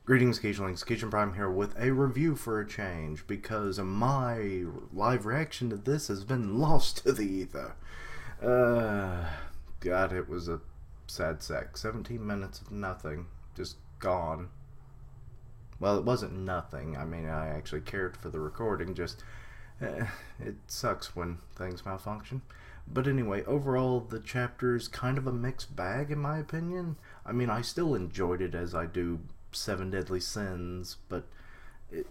Greetings, Cagelings. Cajun Prime here with a review for a change because my live reaction to this has been lost to the ether. God, it was a sad sack. 17 minutes of nothing. Just gone. Well, it wasn't nothing. I mean, I actually cared for the recording, just it sucks when things malfunction. But anyway, overall, the chapter's kind of a mixed bag in my opinion. I mean, I still enjoyed it as I do Seven Deadly Sins, but it...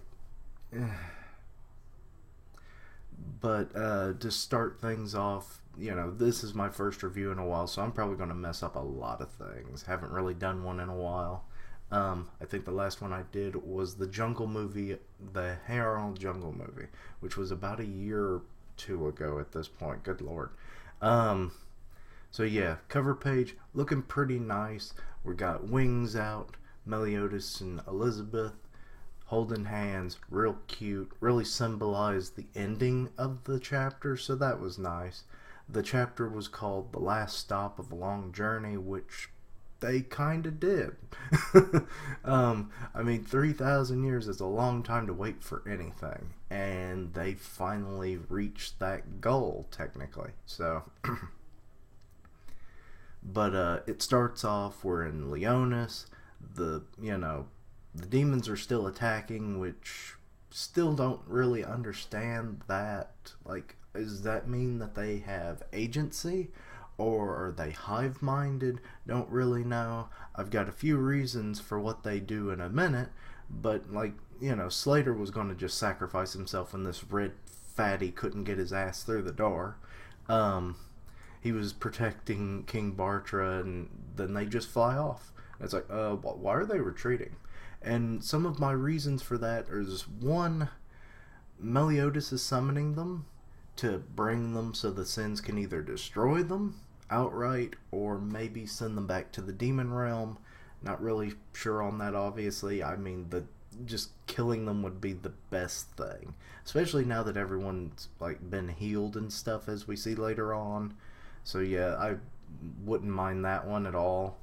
to start things off, you know, this is my first review in a while, so I'm probably going to mess up a lot of things. Haven't really done one in a while. I think the last one I did was the Jungle movie, the Hey Arnold Jungle movie, which was about a year or two ago at this point. Good lord. So yeah, cover page looking pretty nice. We got wings out, Meliodas and Elizabeth holding hands, real cute, really symbolized the ending of the chapter, so that was nice. The chapter was called The Last Stop of a Long Journey, which they kind of did. I mean, 3,000 years is a long time to wait for anything, and they finally reached that goal, technically. So, but it starts off, we're in Leonis. The demons are still attacking, which still don't really understand that. Like, does that mean that they have agency? Or are they hive-minded? Don't really know. I've got a few reasons for what they do in a minute, but, like, Slater was going to just sacrifice himself when this red fatty couldn't get his ass through the door. He was protecting King Bartra, and then they just fly off. It's like, why are they retreating? And some of my reasons for that is, one, Meliodas is summoning them to bring them so the Sins can either destroy them outright or maybe send them back to the demon realm. Not really sure on that, obviously. I mean, just killing them would be the best thing, especially now that everyone's like been healed and stuff, as we see later on. So yeah, I wouldn't mind that one at all.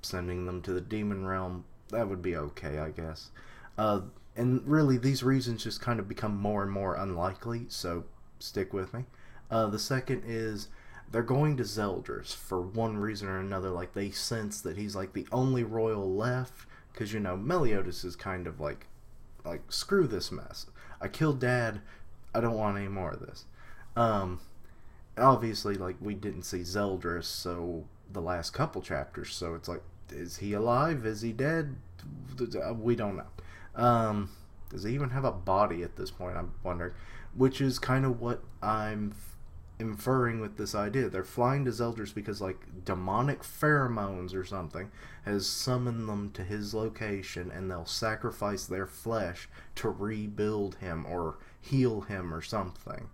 Sending them to the demon realm, that would be okay, I guess. And really, these reasons just kind of become more and more unlikely, so stick with me. The second is, they're going to Zeldris for one reason or another. Like, they sense that he's like the only royal left, because, Meliodas is kind of like, screw this mess. I killed Dad, I don't want any more of this. Obviously, like, we didn't see Zeldris, so the last couple chapters, so it's like, is he alive? Is he dead? We don't know. Does he even have a body at this point? I'm wondering. Which is kind of what I'm inferring with this idea. They're flying to Zeldris because, like, demonic pheromones or something has summoned them to his location, and they'll sacrifice their flesh to rebuild him or heal him or something.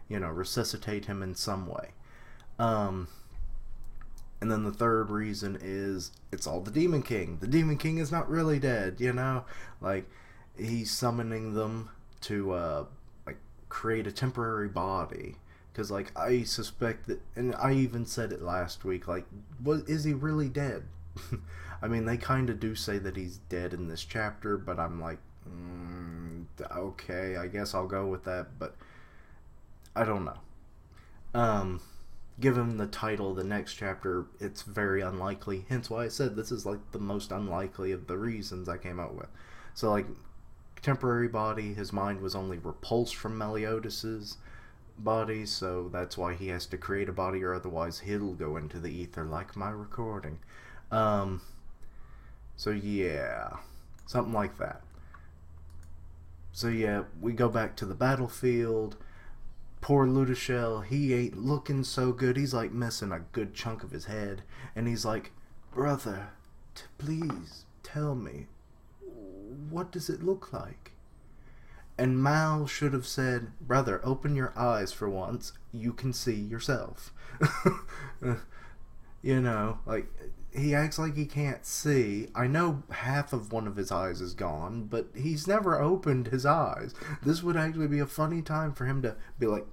Resuscitate him in some way. And then the third reason is, it's all the Demon King. The Demon King is not really dead, Like, he's summoning them to, create a temporary body. Because, like, I suspect that, and I even said it last week, like, is he really dead? I mean, they kind of do say that he's dead in this chapter, but I'm like, okay, I guess I'll go with that, but I don't know. Given the title of the next chapter, it's very unlikely, hence why I said this is like the most unlikely of the reasons I came up with. So, like, temporary body, his mind was only repulsed from Meliodas's body, so that's why he has to create a body, or otherwise he'll go into the ether like my recording. So yeah, something like that. So yeah, we go back to the battlefield. Poor Ludoshel, he ain't looking so good. He's like missing a good chunk of his head. And he's like, brother, please tell me, what does it look like? And Mal should have said, brother, open your eyes for once. You can see yourself. Like, he acts like he can't see. I know half of one of his eyes is gone, but he's never opened his eyes. This would actually be a funny time for him to be like,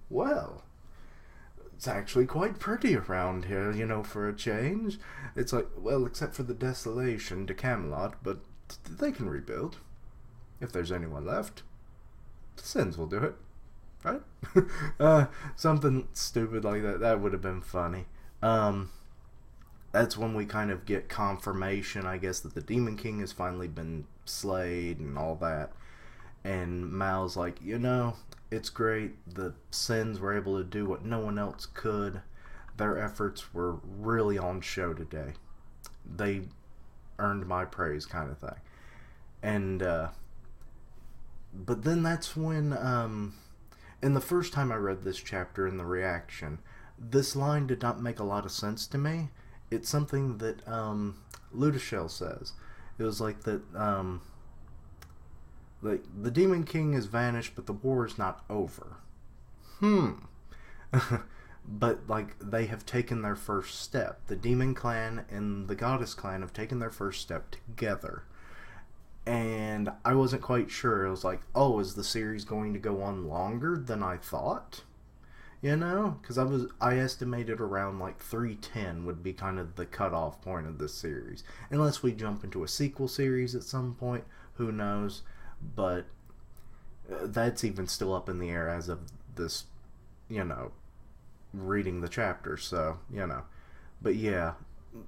well, it's actually quite pretty around here, for a change. It's like, well, except for the desolation to Camelot, but they can rebuild. If there's anyone left, the Sins will do it, right? Something stupid like that. That would have been funny. That's when we kind of get confirmation, I guess, that the Demon King has finally been slayed and all that. And Mal's like, it's great. The Sins were able to do what no one else could. Their efforts were really on show today. They earned my praise, kind of thing. And, but then that's when, and the first time I read this chapter in the reaction, this line did not make a lot of sense to me. It's something that, Ludashel says. It was like that, like, the Demon King has vanished, but the war is not over. But, like, they have taken their first step. The Demon Clan and the Goddess Clan have taken their first step together. And I wasn't quite sure. It was like, oh, is the series going to go on longer than I thought? Because I estimated around, like, 310 would be kind of the cutoff point of this series. Unless we jump into a sequel series at some point, who knows? But that's even still up in the air as of this, reading the chapter. So, But yeah.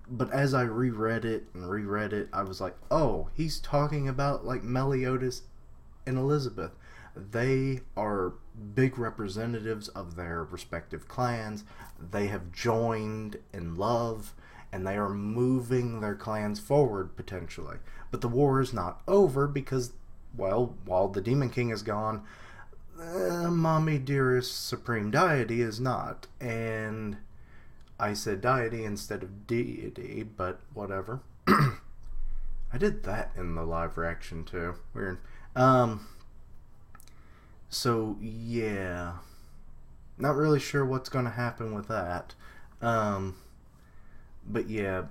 But as I reread it, I was like, oh, he's talking about, like, Meliodas and Elizabeth. They are big representatives of their respective clans. They have joined in love, and they are moving their clans forward, potentially. But the war is not over because, well, while the Demon King is gone, Mommy Dearest Supreme Deity is not. And I said deity instead of deity, but whatever. I did that in the live reaction, too. Weird. So, yeah. Not really sure what's going to happen with that. But, yeah.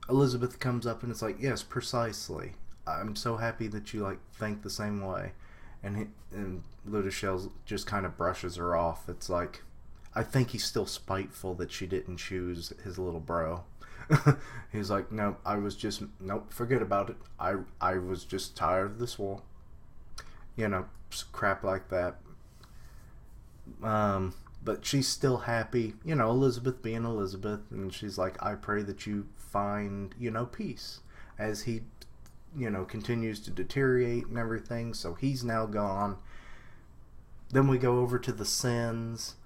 Elizabeth comes up and it's like, yes, precisely. I'm so happy that you, like, think the same way. And Ludashel just kind of brushes her off. It's like, I think he's still spiteful that she didn't choose his little bro. He's like, nope, forget about it. I was just tired of this war. Crap like that. But she's still happy, Elizabeth being Elizabeth, and she's like, I pray that you find, peace as he, continues to deteriorate and everything. So he's now gone. Then we go over to the Sins.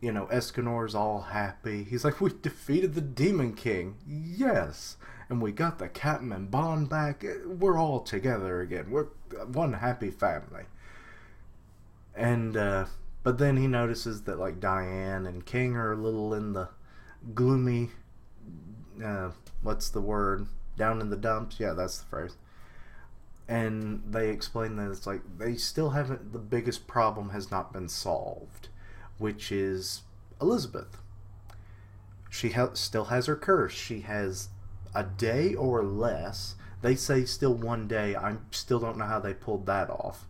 Escanor's all happy. He's like, we defeated the Demon King. Yes. And we got the Captain and Bond back. We're all together again. We're one happy family. And, but then he notices that, like, Diane and King are a little in the gloomy, what's the word? Down in the dumps? Yeah, that's the phrase. And they explain that it's like, they still haven't, the biggest problem has not been solved. Which is Elizabeth. She still has her curse. She has a day or less. They say still 1 day. I still don't know how they pulled that off.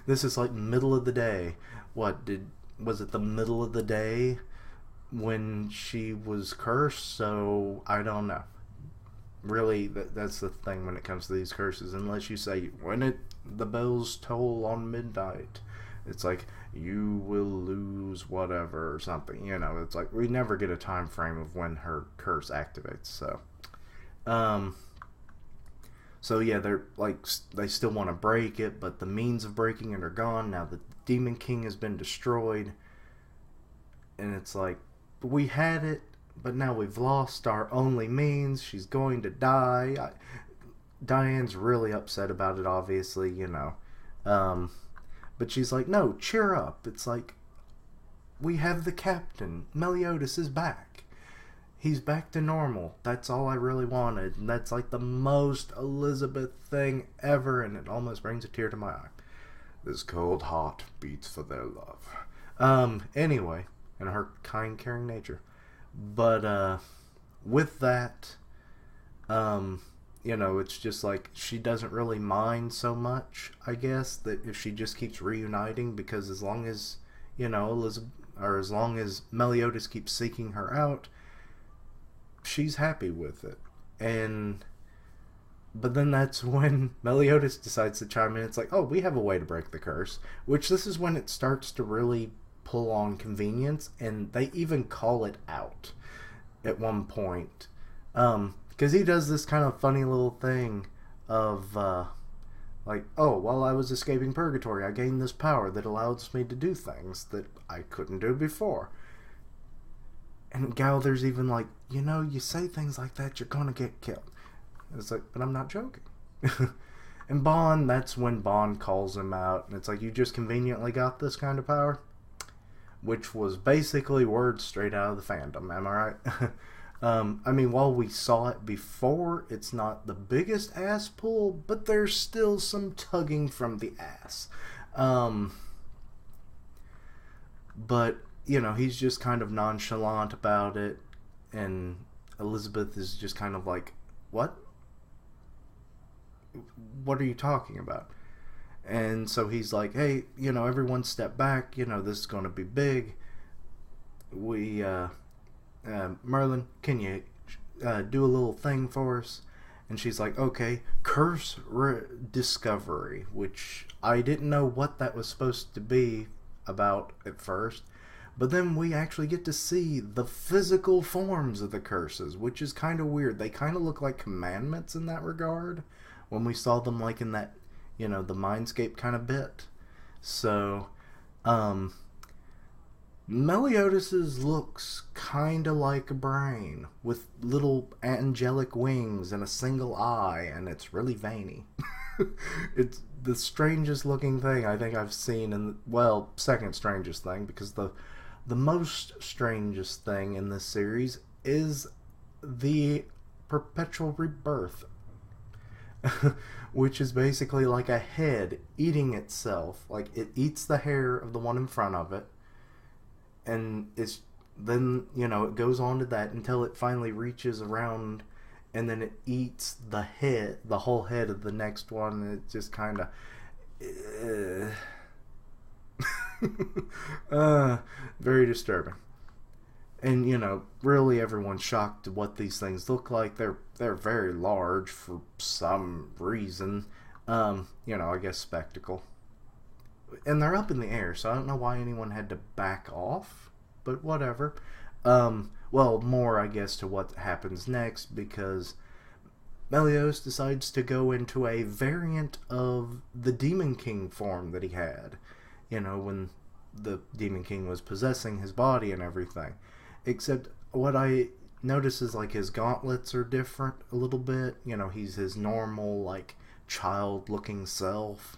This is like middle of the day. Was it the middle of the day when she was cursed? So I don't know. Really, that's the thing when it comes to these curses. Unless you say when the bells toll on midnight, it's like, you will lose whatever or something. It's like we never get a time frame of when her curse activates. So yeah, they're like, they still want to break it, but the means of breaking it are gone. Now the Demon King has been destroyed. And it's like, we had it, but now we've lost our only means. She's going to die. Diane's really upset about it, obviously, But she's like, no, cheer up. It's like, we have the captain. Meliodas is back. He's back to normal. That's all I really wanted. And that's like the most Elizabeth thing ever. And it almost brings a tear to my eye. This cold heart beats for their love. Anyway, and her kind, caring nature. But with that, it's just like she doesn't really mind so much, I guess, that if she just keeps reuniting, because as long as, or as long as Meliodas keeps seeking her out, she's happy with it. But then that's when Meliodas decides to chime in. It's like, oh, we have a way to break the curse. Which this is when it starts to really pull on convenience, and they even call it out at one point. Because he does this kind of funny little thing of, like, oh, while I was escaping purgatory, I gained this power that allows me to do things that I couldn't do before. And Gowther's even like, you say things like that, you're gonna get killed. It's like, but I'm not joking. And Bond, that's when Bond calls him out, and it's like, you just conveniently got this kind of power? Which was basically words straight out of the fandom, am I right? I mean, while we saw it before, it's not the biggest ass pull, but there's still some tugging from the ass. But, he's just kind of nonchalant about it, and Elizabeth is just kind of like, what? What are you talking about? And so he's like, hey, everyone step back, this is going to be big. We, Merlin, can you do a little thing for us? And she's like, okay, curse discovery, which I didn't know what that was supposed to be about at first. But then we actually get to see the physical forms of the curses, which is kind of weird. They kind of look like commandments in that regard when we saw them like in that, the Mindscape kind of bit. So, Meliodas's looks kind of like a brain with little angelic wings and a single eye, and it's really veiny. It's the strangest looking thing I think I've seen second strangest thing, because the most strangest thing in this series is the perpetual rebirth, which is basically like a head eating itself. Like, it eats the hair of the one in front of it, and it's then, it goes on to that until it finally reaches around, and then it eats the whole head of the next one, and it just kind of very disturbing. And really everyone's shocked at what these things look like. They're very large for some reason. I guess spectacle. And they're up in the air, so I don't know why anyone had to back off, but whatever. More I guess to what happens next, because Meliodas decides to go into a variant of the Demon King form that he had, when the Demon King was possessing his body and everything. Except what I notice is, like, his gauntlets are different a little bit. He's his normal, like, child-looking self.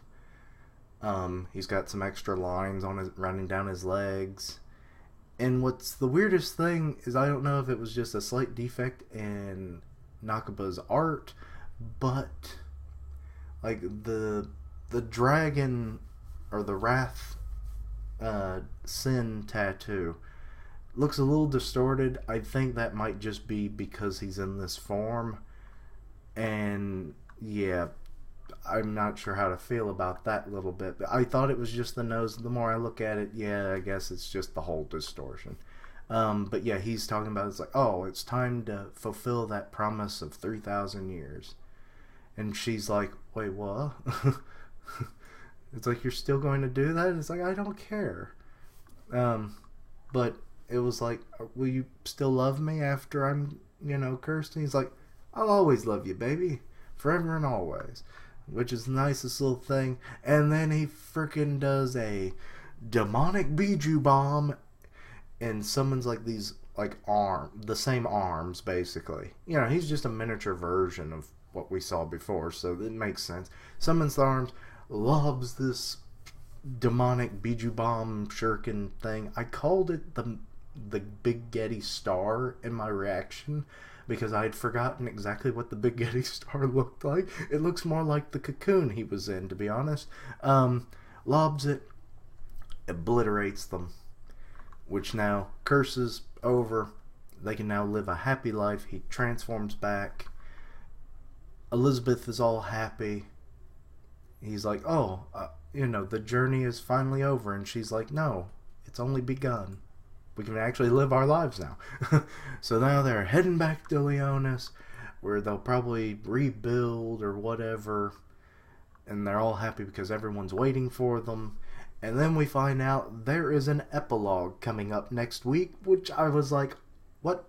He's got some extra lines running down his legs. And what's the weirdest thing is, I don't know if it was just a slight defect in Nakaba's art, but like the dragon or the wrath sin tattoo looks a little distorted. I think that might just be because he's in this form, and yeah, I'm not sure how to feel about that little bit. I thought it was just the nose. The more I look at it, yeah, I guess it's just the whole distortion. But yeah, he's talking about, it's like, oh, it's time to fulfill that promise of 3,000 years. And she's like, wait, what? It's like, you're still going to do that? It's like, I don't care. But it was like, will you still love me after I'm, cursed? And he's like, I'll always love you, baby. Forever and always. Which is the nicest little thing. And then he freaking does a demonic Biju bomb and summons like these the same arms, basically. He's just a miniature version of what we saw before, so it makes sense. Summons the arms, lobs this demonic Biju bomb shuriken thing. I called it the Big Getty Star in my reaction, because I had forgotten exactly what the Big Getty Star looked like. It looks more like the cocoon he was in, to be honest. Lobs it, obliterates them, which now, curses over. They can now live a happy life. He transforms back. Elizabeth is all happy. He's like, oh, the journey is finally over. And she's like, no, it's only begun. we can actually live our lives now. So now they're heading back to Leonis, where they'll probably rebuild or whatever, and they're all happy because everyone's waiting for them. And then we find out there is an epilogue coming up next week, which I was like, what?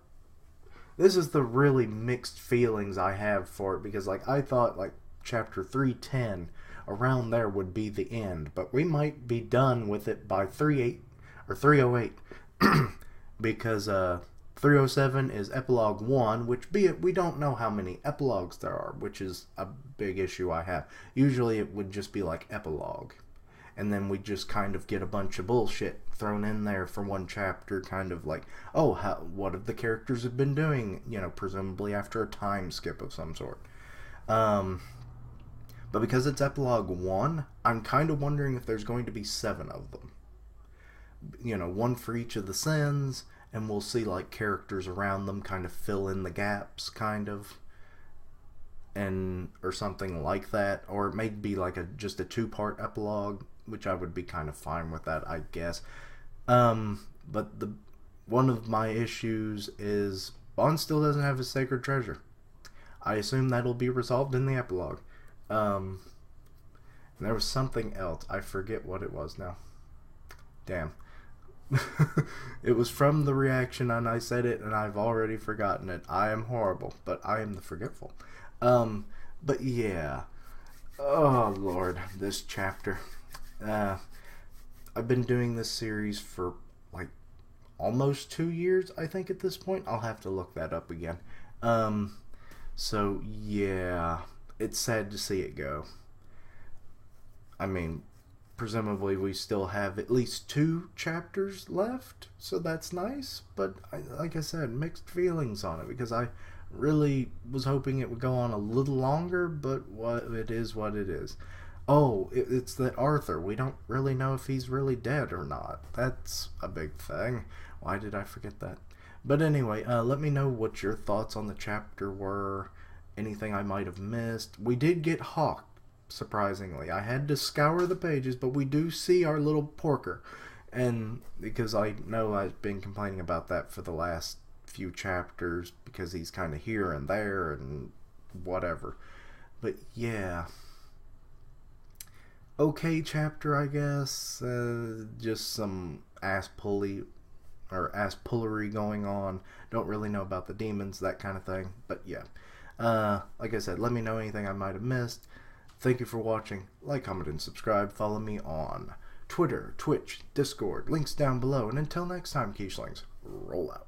This is the really mixed feelings I have for it, because like I thought like chapter 310 around there would be the end, but we might be done with it by 38 or 308 because 307 is epilogue 1, which be it, we don't know how many epilogues there are, which is a big issue I have. Usually it would just be like epilogue, and then we just kind of get a bunch of bullshit thrown in there for one chapter, kind of like, oh, what have the characters have been doing, you know, presumably after a time skip of some sort. But because it's epilogue 1, I'm kind of wondering if there's going to be 7 of them. You know, one for each of the sins, and we'll see like characters around them kind of fill in the gaps, kind of, and or something like that. Or it may be like just a 2-part epilogue, which I would be kind of fine with that, I guess. But one of my issues is Bond still doesn't have his sacred treasure. I assume that'll be resolved in the epilogue. And there was something else. I forget what it was now. Damn. It was from the reaction, and I said it, and I've already forgotten it. I am horrible, but I am the forgetful. But yeah. Oh, Lord, this chapter. I've been doing this series for like almost 2 years, I think, at this point. I'll have to look that up again. So yeah, it's sad to see it go. I mean, presumably we still have at least 2 chapters left, so that's nice, but like I said, mixed feelings on it, because I really was hoping it would go on a little longer, but what it is what it is. Oh, it's that Arthur. We don't really know if he's really dead or not. That's a big thing. Why did I forget that? But anyway, let me know what your thoughts on the chapter were. Anything I might have missed. We did get Hawk, surprisingly. I had to scour the pages, but we do see our little porker. And because I know I've been complaining about that for the last few chapters, because he's kind of here and there and whatever. But yeah. Okay chapter, I guess. Just some ass-pullery going on. Don't really know about the demons, that kind of thing. But yeah. Like I said, let me know anything I might have missed. Thank you for watching. Like, comment, and subscribe. Follow me on Twitter, Twitch, Discord. Links down below. And until next time, Quiche Lings, roll out.